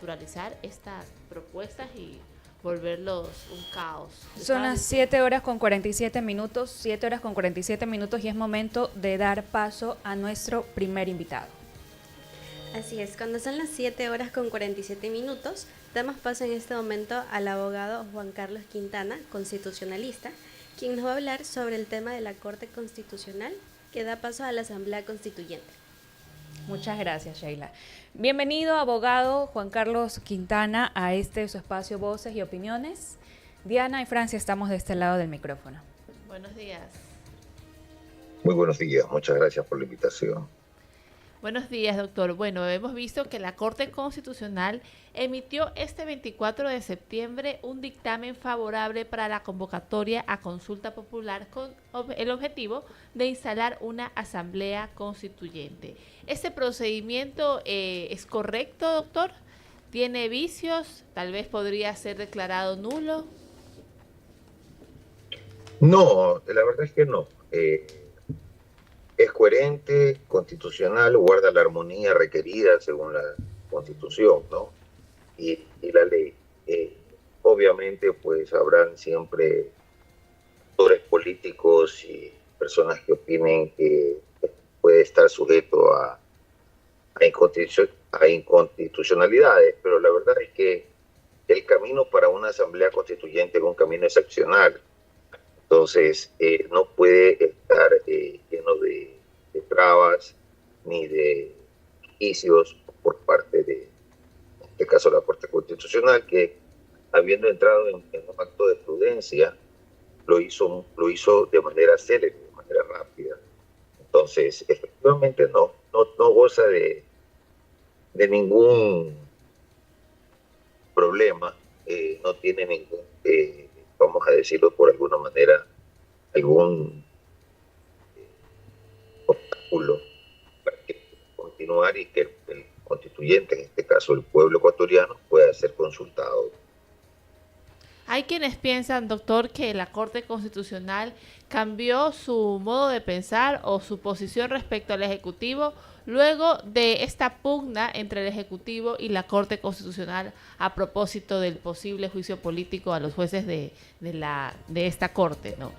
desnaturalizar estas propuestas y volverlos un caos. Son las 7 horas con 47 minutos, 7 horas con 47 minutos y es momento de dar paso a nuestro primer invitado. Así es, cuando son las 7 horas con 47 minutos, damos paso en este momento al abogado Juan Carlos Quintana, constitucionalista, quien nos va a hablar sobre el tema de la Corte Constitucional que da paso a la Asamblea Constituyente. Muchas gracias, Sheila. Bienvenido, abogado Juan Carlos Quintana, a su espacio Voces y Opiniones. Diana y Francia estamos de este lado del micrófono. Buenos días. Muy buenos días, muchas gracias por la invitación. Buenos días, doctor. Bueno, hemos visto que la Corte Constitucional emitió este 24 de septiembre un dictamen favorable para la convocatoria a consulta popular con el objetivo de instalar una asamblea constituyente. ¿Este procedimiento es correcto, doctor? ¿Tiene vicios? ¿Tal vez podría ser declarado nulo? No, la verdad es que no. Es coherente, constitucional, guarda la armonía requerida según la Constitución, ¿no? Y la ley. Obviamente, pues habrán siempre actores políticos y personas que opinen que puede estar sujeto a inconstitucionalidades, pero la verdad es que el camino para una asamblea constituyente es un camino excepcional. Entonces, no puede estar lleno de trabas ni de juicios por parte de, en este caso, la Corte Constitucional, que habiendo entrado en un acto de prudencia, lo hizo de manera célere, de manera rápida. Entonces, efectivamente no goza de ningún problema, no tiene ningún, vamos a decirlo por alguna manera, algún obstáculo para que continuar y que el constituyente, en este caso el pueblo ecuatoriano, pueda ser consultado. Hay quienes piensan, doctor, que la Corte Constitucional cambió su modo de pensar o su posición respecto al Ejecutivo luego de esta pugna entre el Ejecutivo y la Corte Constitucional a propósito del posible juicio político a los jueces de esta Corte, ¿no?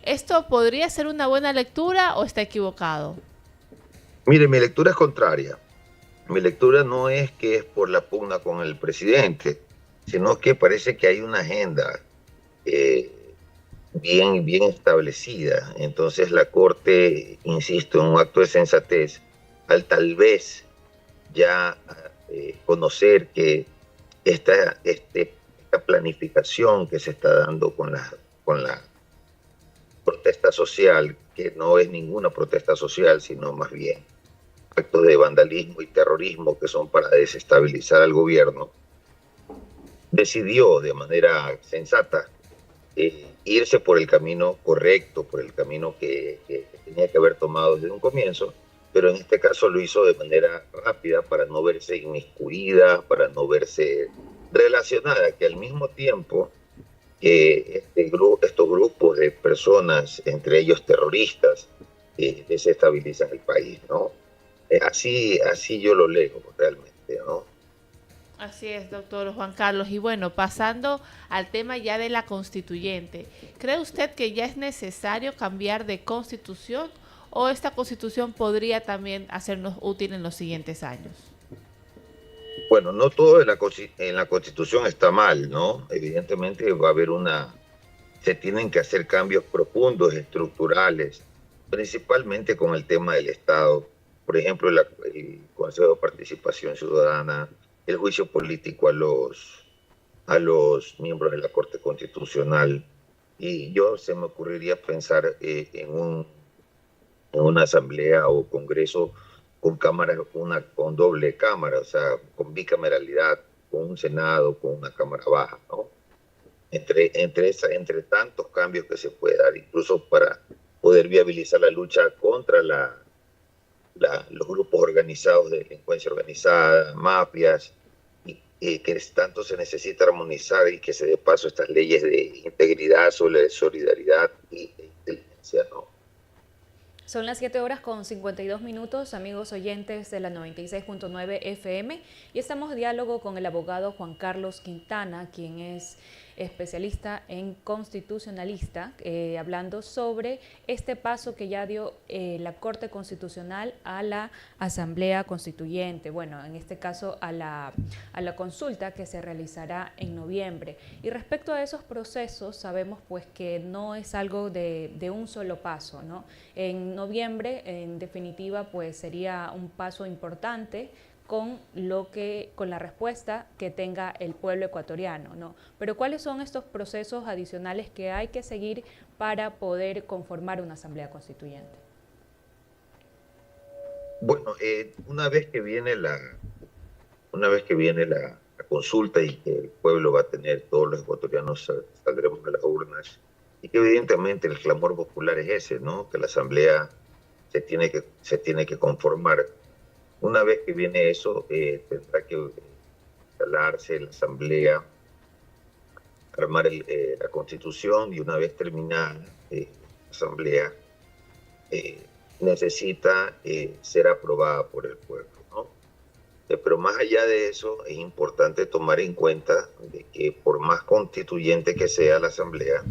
¿Esto podría ser una buena lectura o está equivocado? Mire, mi lectura es contraria. Mi lectura no es que es por la pugna con el presidente, sino que parece que hay una agenda bien establecida. Entonces la Corte, insisto, en un acto de sensatez, al tal vez ya conocer que esta planificación que se está dando con la protesta social, que no es ninguna protesta social, sino más bien actos de vandalismo y terrorismo que son para desestabilizar al gobierno, decidió de manera sensata irse por el camino correcto, por el camino que tenía que haber tomado desde un comienzo, pero en este caso lo hizo de manera rápida para no verse inmiscuida, para no verse relacionada, que al mismo tiempo estos grupos de personas, entre ellos terroristas, desestabilizan el país, ¿no? Así yo lo leo realmente, ¿no? Así es, doctor Juan Carlos. Y bueno, pasando al tema ya de la constituyente, ¿cree usted que ya es necesario cambiar de constitución o esta constitución podría también hacernos útil en los siguientes años? Bueno, no todo en la Constitución está mal, ¿no? Evidentemente va a haber se tienen que hacer cambios profundos, estructurales, principalmente con el tema del Estado. Por ejemplo, el Consejo de Participación Ciudadana, el juicio político a los miembros de la Corte Constitucional. Y se me ocurriría pensar en una asamblea o congreso con con doble cámara, o sea, con bicameralidad, con un Senado, con una Cámara Baja, ¿no? Entre tantos cambios que se puede dar, incluso para poder viabilizar la lucha contra los grupos organizados de delincuencia organizada, mafias, y que tanto se necesita armonizar y que se dé paso a estas leyes de integridad, solidaridad y de inteligencia, ¿no? Son las 7 horas con 52 minutos, amigos oyentes de la 96.9 FM, y estamos en diálogo con el abogado Juan Carlos Quintana, quien es especialista en constitucionalista, hablando sobre este paso que ya dio la Corte Constitucional a la Asamblea Constituyente, bueno, en este caso a la consulta que se realizará en noviembre. Y respecto a esos procesos, sabemos pues que no es algo de un solo paso, ¿no? En noviembre, en definitiva, pues sería un paso importante con la respuesta que tenga el pueblo ecuatoriano, ¿no? Pero ¿cuáles son estos procesos adicionales que hay que seguir para poder conformar una asamblea constituyente? Bueno, una vez que viene la consulta y que el pueblo va a tener, todos los ecuatorianos saldremos a las urnas, y que evidentemente el clamor popular es ese, ¿no? Que la asamblea se tiene que conformar. Una vez que viene eso, tendrá que instalarse la asamblea, armar la constitución, y una vez terminada la asamblea, necesita ser aprobada por el pueblo, ¿no? Pero más allá de eso, es importante tomar en cuenta de que por más constituyente que sea la asamblea,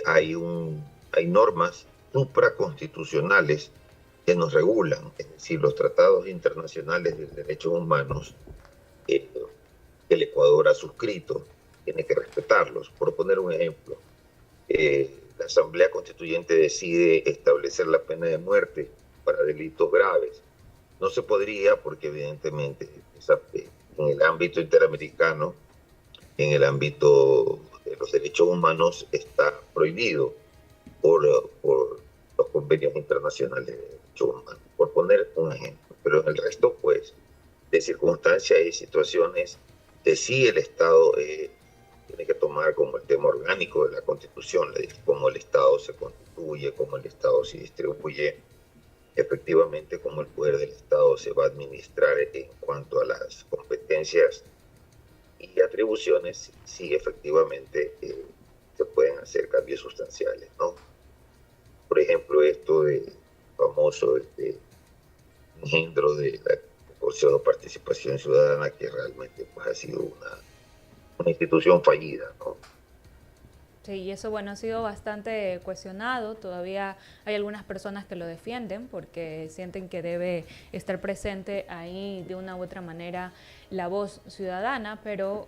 hay normas supraconstitucionales que nos regulan, es decir, los tratados internacionales de derechos humanos que el Ecuador ha suscrito, tiene que respetarlos. Por poner un ejemplo, la Asamblea Constituyente decide establecer la pena de muerte para delitos graves. No se podría porque evidentemente en el ámbito interamericano, en el ámbito de los derechos humanos, está prohibido por los convenios internacionales de derechos humanos, por poner un ejemplo. Pero en el resto, pues, de circunstancias y situaciones de sí el Estado tiene que tomar como el tema orgánico de la Constitución, cómo el Estado se constituye, cómo el Estado se distribuye, efectivamente cómo el poder del Estado se va a administrar en cuanto a las competencias y atribuciones, sí efectivamente se pueden hacer cambios sustanciales, ¿no? Por ejemplo, esto de famoso engendro de la Consejo de Participación Ciudadana, que realmente pues, ha sido una institución fallida, ¿no? Sí, y eso, bueno, ha sido bastante cuestionado. Todavía hay algunas personas que lo defienden porque sienten que debe estar presente ahí de una u otra manera la voz ciudadana, pero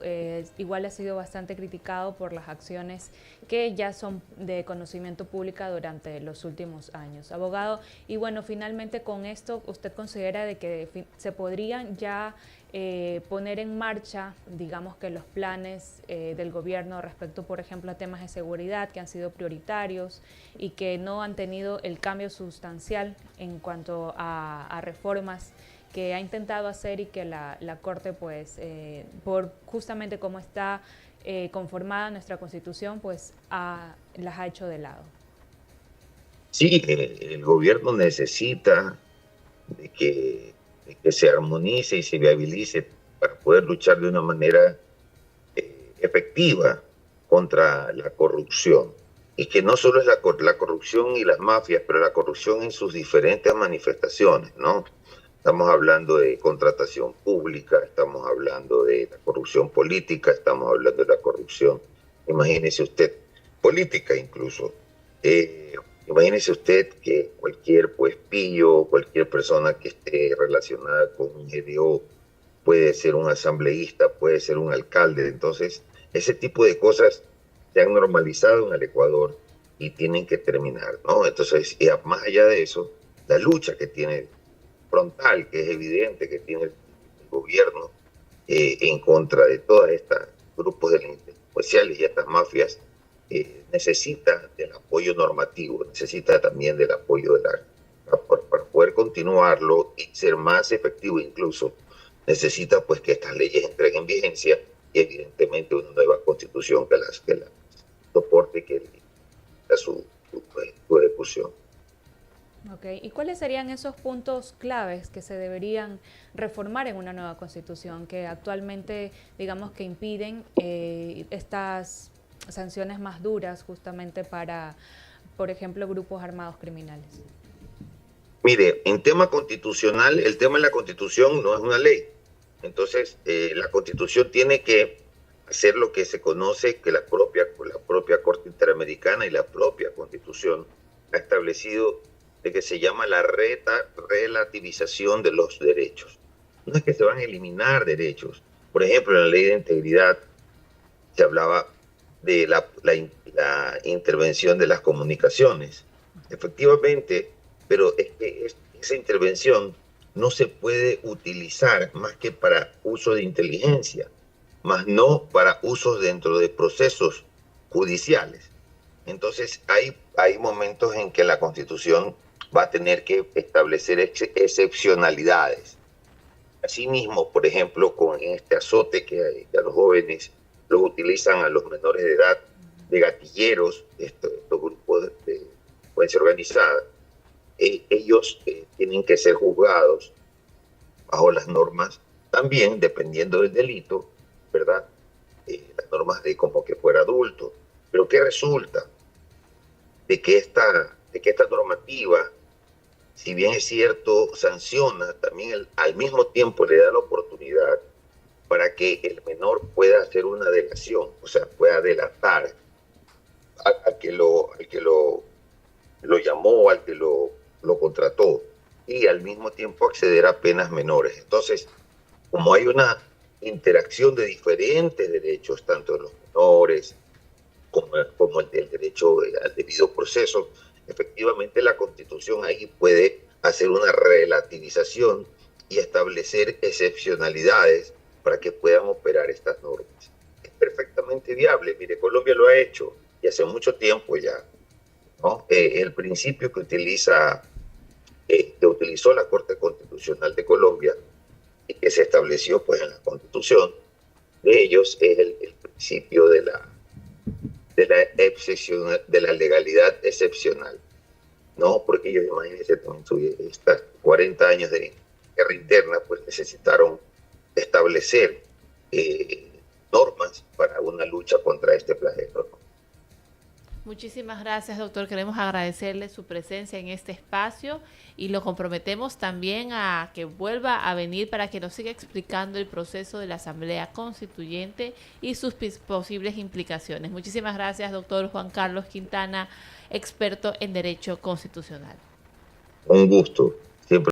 igual ha sido bastante criticado por las acciones que ya son de conocimiento público durante los últimos años. Abogado, y bueno, finalmente con esto, ¿usted considera de que se podrían ya poner en marcha, digamos que los planes del gobierno respecto, por ejemplo, a temas de seguridad que han sido prioritarios y que no han tenido el cambio sustancial en cuanto a reformas que ha intentado hacer y que la Corte, pues, por justamente cómo está conformada nuestra Constitución, pues las ha hecho de lado? Sí, el gobierno necesita de que se armonice y se viabilice para poder luchar de una manera efectiva contra la corrupción. Y que no solo es la corrupción y las mafias, pero la corrupción en sus diferentes manifestaciones, ¿no? Estamos hablando de contratación pública, estamos hablando de la corrupción política, estamos hablando de la corrupción, imagínese usted, política incluso. Imagínese usted que cualquier pues pillo, cualquier persona que esté relacionada con un GDO puede ser un asambleísta, puede ser un alcalde. Entonces, ese tipo de cosas se han normalizado en el Ecuador y tienen que terminar, ¿no? Entonces, más allá de eso, la lucha que tiene frontal, que es evidente que tiene el gobierno en contra de todos estos grupos delincuenciales y estas mafias, necesita del apoyo normativo, necesita también del apoyo para poder continuarlo y ser más efectivo incluso, necesita pues que estas leyes entreguen vigencia y evidentemente una nueva constitución que las soporte, que su ejecución. Ok, ¿y cuáles serían esos puntos claves que se deberían reformar en una nueva constitución que actualmente, digamos, que impiden estas sanciones más duras justamente para, por ejemplo, grupos armados criminales? Mire, en tema constitucional, el tema de la Constitución no es una ley. Entonces, la Constitución tiene que hacer lo que se conoce que la propia Corte Interamericana y la propia Constitución ha establecido de que se llama la relativización de los derechos. No es que se van a eliminar derechos. Por ejemplo, en la Ley de Integridad se hablaba de la intervención de las comunicaciones. Efectivamente, pero es que esa intervención no se puede utilizar más que para uso de inteligencia, más no para usos dentro de procesos judiciales. Entonces hay momentos en que la Constitución va a tener que establecer excepcionalidades. Asimismo, por ejemplo, con este azote que a los jóvenes los utilizan a los menores de edad de gatilleros, estos grupos de delincuencia organizada, ellos tienen que ser juzgados bajo las normas, también dependiendo del delito, ¿verdad? Las normas de como que fuera adulto. Pero ¿qué resulta? De que esta normativa, si bien es cierto, sanciona, también al mismo tiempo le da la oportunidad para que el menor pueda hacer una delación, o sea, pueda delatar al que lo llamó, al que lo contrató, y al mismo tiempo acceder a penas menores. Entonces, como hay una interacción de diferentes derechos, tanto de los menores como el del derecho al debido proceso, efectivamente la Constitución ahí puede hacer una relativización y establecer excepcionalidades para que puedan operar estas normas. Es perfectamente viable. Mire, Colombia lo ha hecho y hace mucho tiempo ya, ¿no? El principio que utilizó la Corte Constitucional de Colombia y que se estableció pues en la Constitución de ellos es el principio de la legalidad excepcional, ¿no? Porque ellos, imagínense, también estas 40 años de guerra interna, pues necesitaron establecer normas para una lucha contra este flagelo, ¿no? Muchísimas gracias, doctor. Queremos agradecerle su presencia en este espacio y lo comprometemos también a que vuelva a venir para que nos siga explicando el proceso de la Asamblea Constituyente y sus posibles implicaciones. Muchísimas gracias, doctor Juan Carlos Quintana, experto en Derecho Constitucional. Un gusto.